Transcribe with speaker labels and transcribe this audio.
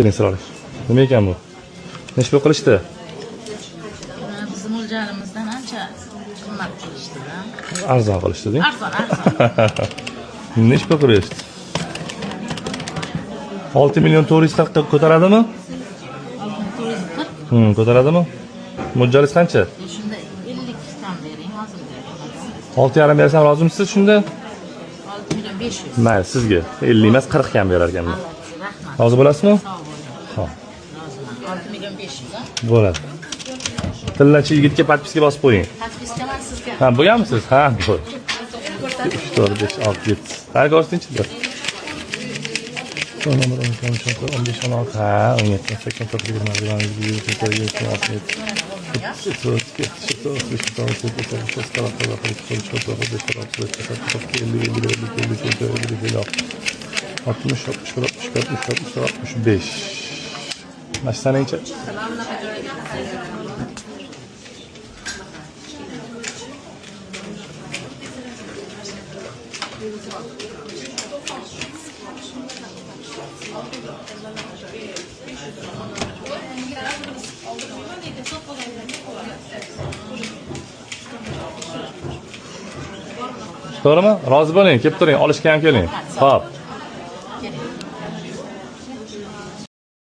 Speaker 1: keling sir olish. Nima ekan bu? Nechta qilishdi?
Speaker 2: Bizim o'ljarimizdan ancha qimmat qilishdi-da.
Speaker 1: Arzon qilishdi-ding.
Speaker 2: Arzon.
Speaker 1: Nechta qilishdi? 6 million 440 ko'taradimi?
Speaker 2: 640.
Speaker 1: Ko'taradimi? Mo'ljalingiz qancha?
Speaker 2: Shunda 50 tam bering, hozir bering.
Speaker 1: 6,5 bersam rozimisiz shunda?
Speaker 2: 6 million 500.
Speaker 1: Mayli, sizga 50 emas 40 ham berar ekanman.
Speaker 2: Rahmat.
Speaker 1: Rozi bo'lasizmi?
Speaker 2: Sog' bo'ling.
Speaker 1: Xo'p,
Speaker 2: Roziman. 6 million 500 ha?
Speaker 1: bo'ladi. Tillachi yigitga podpiska bosib qo'ying.
Speaker 2: Podpiskaman sizga.
Speaker 1: Ha, bo'lganmisiz? Ha, bo'ldi. 3 4 5 6 7. Ha, ko'rsatingchi-da. Son nomer 15 16. Ha, 17 8 9 Başlanınca. To'g'rimi? Rozi bo'ling, kelib turing, olishga ham keling. Xo'p.